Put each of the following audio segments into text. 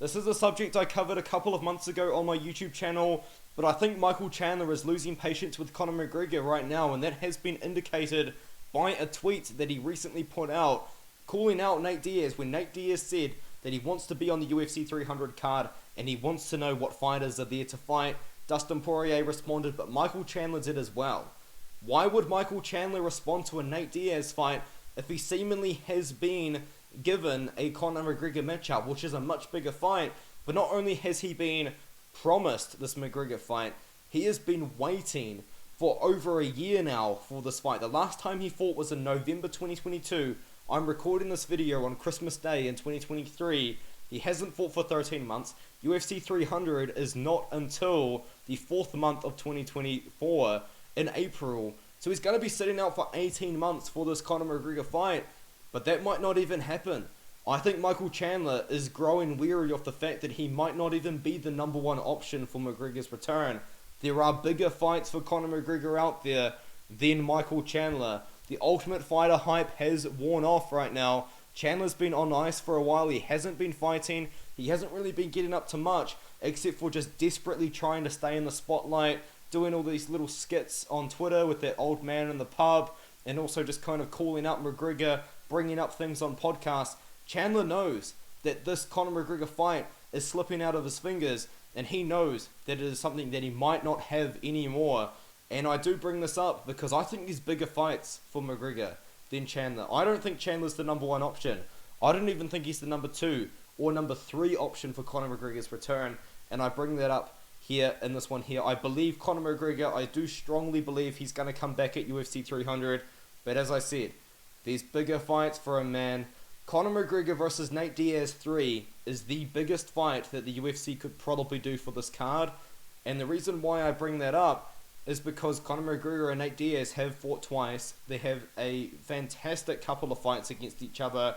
This is a subject I covered a couple of months ago on my YouTube channel, but I think Michael Chandler is losing patience with Conor McGregor right now, and that has been indicated by a tweet that he recently put out, calling out Nate Diaz, when Nate Diaz said that he wants to be on the UFC 300 card, and he wants to know what fighters are there to fight. Dustin Poirier responded, but Michael Chandler did as well. Why would Michael Chandler respond to a Nate Diaz fight if he seemingly has been given a Conor McGregor matchup, which is a much bigger fight? But not only has he been promised this McGregor fight, he has been waiting for over a year now for this fight. The last time he fought was in November 2022. I'm recording this video on Christmas Day in 2023. He hasn't fought for 13 months. UFC 300 is not until the 4th month of 2024 in April. So he's going to be sitting out for 18 months for this Conor McGregor fight. But that might not even happen. I think Michael Chandler is growing weary of the fact that he might not even be the number one option for McGregor's return. There are bigger fights for Conor McGregor out there than Michael Chandler. The Ultimate Fighter hype has worn off right now. Chandler's been on ice for a while. He hasn't been fighting. He hasn't really been getting up to much, except for just desperately trying to stay in the spotlight, doing all these little skits on Twitter with that old man in the pub, and also just kind of calling out McGregor, bringing up things on podcasts. Chandler knows that this Conor McGregor fight is slipping out of his fingers, and he knows that it is something that he might not have anymore. And I do bring this up because I think there's bigger fights for McGregor than Chandler. I don't think Chandler's the number one option. I don't even think he's the number 2 or number 3 option for Conor McGregor's return, and I bring that up here in this one here. I believe Conor McGregor, I do strongly believe he's going to come back at UFC 300, but as I said, there's bigger fights for a man. Conor McGregor versus Nate Diaz 3 is the biggest fight that the UFC could probably do for this card, and the reason why I bring that up is because Conor McGregor and Nate Diaz have fought twice. They have a fantastic couple of fights against each other,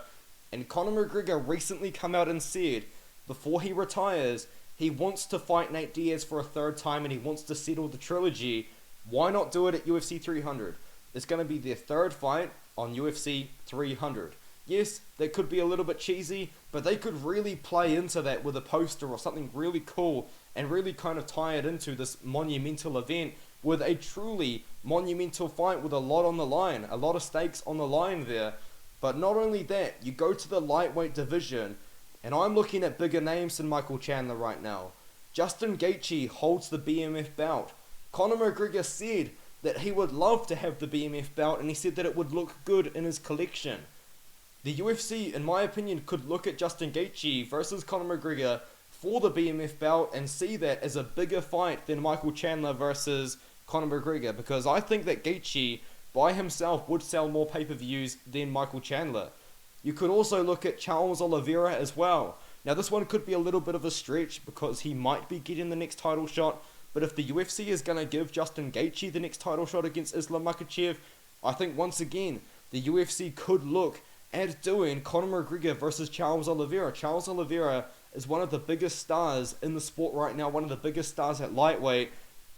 and Conor McGregor recently come out and said, before he retires, he wants to fight Nate Diaz for a 3rd time, and he wants to settle the trilogy. Why not do it at UFC 300? It's going to be their 3rd fight on UFC 300. Yes, that could be a little bit cheesy, but they could really play into that with a poster or something really cool and really kind of tie it into this monumental event with a truly monumental fight with a lot on the line, a lot of stakes on the line there. But not only that, you go to the lightweight division, and I'm looking at bigger names than Michael Chandler right now. Justin Gaethje holds the BMF belt. Conor McGregor said that he would love to have the BMF belt, and he said that it would look good in his collection. The UFC, in my opinion, could look at Justin Gaethje versus Conor McGregor for the BMF belt and see that as a bigger fight than Michael Chandler versus Conor McGregor, because I think that Gaethje by himself would sell more pay-per-views than Michael Chandler. You could also look at Charles Oliveira as well. Now this one could be a little bit of a stretch because he might be getting the next title shot, but if the UFC is going to give Justin Gaethje the next title shot against Islam Makhachev, I think once again the UFC could look at doing Conor McGregor versus Charles Oliveira. Charles Oliveira is one of the biggest stars in the sport right now, one of the biggest stars at lightweight.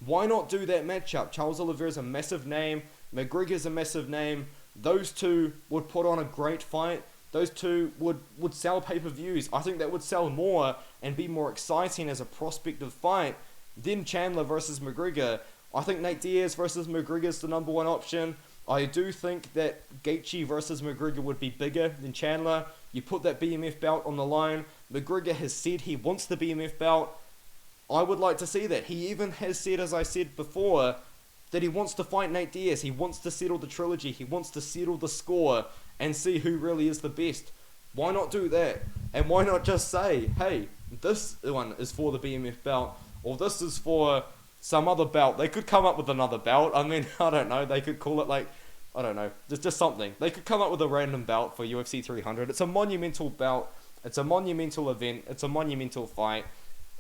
Why not do that matchup? Charles Oliveira is a massive name. McGregor's a massive name. Those two would put on a great fight. Those two would sell pay-per-views. I think that would sell more and be more exciting as a prospective fight than Chandler versus McGregor. I think Nate Diaz versus McGregor is the number 1 option. I do think that Gaethje versus McGregor would be bigger than Chandler. You put that BMF belt on the line. McGregor has said he wants the BMF belt. I would like to see that. He even has said, as I said before, that he wants to fight Nate Diaz. He wants to settle the trilogy. He wants to settle the score and see who really is the best. Why not do that? And why not just say, hey, this one is for the BMF belt, or this is for some other belt. They could come up with another belt. I mean, I don't know. They could call it like, I don't know, just something. They could come up with a random belt for UFC 300. It's a monumental belt. It's a monumental event. It's a monumental fight.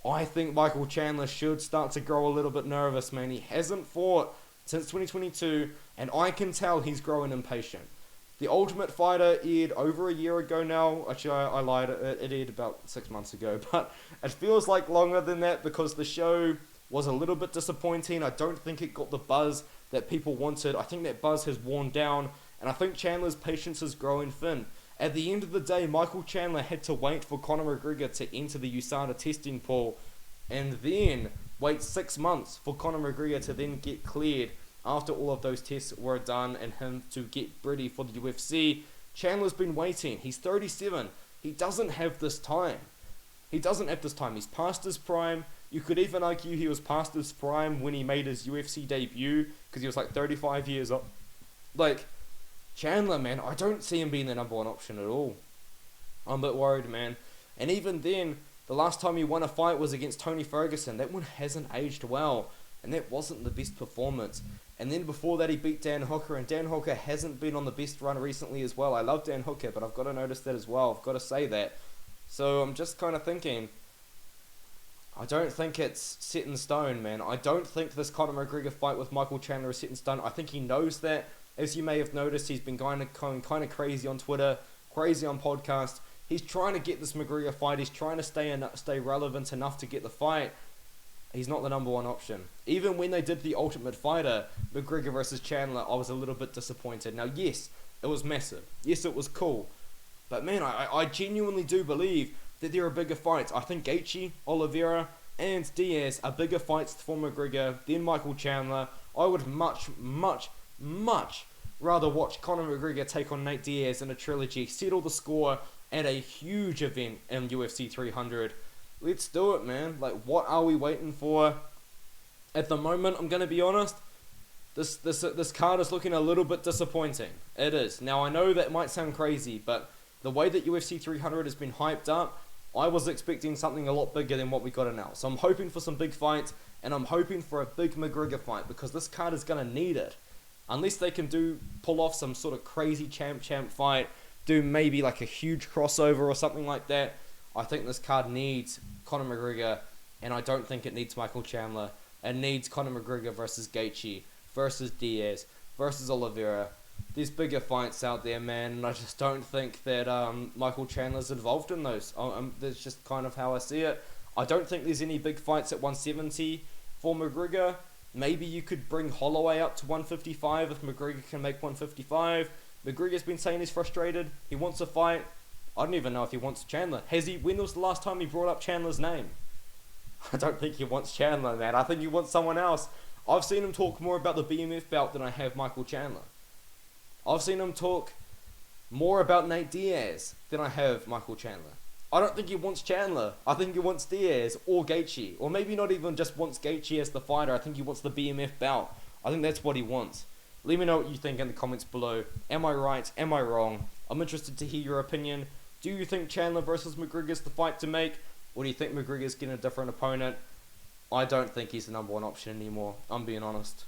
I think Michael Chandler should start to grow a little bit nervous, man. He hasn't fought since 2022, and I can tell he's growing impatient. The Ultimate Fighter aired over a year ago now. Actually, I lied. It aired about 6 months ago, but it feels like longer than that because the show was a little bit disappointing. I don't think it got the buzz that people wanted. I think that buzz has worn down, and I think Chandler's patience is growing thin. At the end of the day, Michael Chandler had to wait for Conor McGregor to enter the USADA testing pool, and then wait 6 months for Conor McGregor to then get cleared after all of those tests were done and him to get ready for the UFC. Chandler's been waiting. He's 37. He doesn't have this time. He's past his prime. You could even argue he was past his prime when he made his UFC debut, because he was like 35 years old. Like, Chandler, man, I don't see him being the number one option at all. I'm a bit worried, man. And even then, the last time he won a fight was against Tony Ferguson. That one hasn't aged well, and that wasn't the best performance. And then before that, he beat Dan Hooker, and Dan Hooker hasn't been on the best run recently as well. I love Dan Hooker, but I've got to notice that as well. I've got to say that. So I'm just kind of thinking, I don't think it's set in stone, man. I don't think this Conor McGregor fight with Michael Chandler is set in stone. I think he knows that. As you may have noticed, he's been going kind of crazy on Twitter, crazy on podcasts. He's trying to get this McGregor fight. He's trying to stay relevant enough to get the fight. He's not the number one option. Even when they did the Ultimate Fighter, McGregor versus Chandler, I was a little bit disappointed. Now, yes, it was massive. Yes, it was cool. But man, I genuinely do believe that there are bigger fights. I think Gaethje, Oliveira, and Diaz are bigger fights for McGregor than Michael Chandler. I would much rather watch Conor McGregor take on Nate Diaz in a trilogy, settle the score at a huge event in UFC 300. Let's do it, man. Like, what are we waiting for? At the moment, I'm going to be honest, this card is looking a little bit disappointing. It is. Now, I know that might sound crazy, but the way that UFC 300 has been hyped up, I was expecting something a lot bigger than what we got now. So I'm hoping for some big fights, and I'm hoping for a big McGregor fight, because this card is going to need it. Unless they can pull off some sort of crazy champ fight, do maybe like a huge crossover or something like that, I think this card needs Conor McGregor, and I don't think it needs Michael Chandler. It needs Conor McGregor versus Gaethje, versus Diaz, versus Oliveira. There's bigger fights out there, man, and I just don't think that Michael Chandler's involved in those. That's just kind of how I see it. I don't think there's any big fights at 170 for McGregor. Maybe you could bring Holloway up to 155 if McGregor can make 155. McGregor's been saying he's frustrated. He wants a fight. I don't even know if he wants Chandler. When was the last time he brought up Chandler's name? I don't think he wants Chandler, man. I think he wants someone else. I've seen him talk more about the BMF belt than I have Michael Chandler. I've seen him talk more about Nate Diaz than I have Michael Chandler. I don't think he wants Chandler. I think he wants Diaz or Gaethje. Or maybe not even just wants Gaethje as the fighter. I think he wants the BMF belt. I think that's what he wants. Let me know what you think in the comments below. Am I right? Am I wrong? I'm interested to hear your opinion. Do you think Chandler versus McGregor is the fight to make? Or do you think McGregor's getting a different opponent? I don't think he's the number one option anymore. I'm being honest.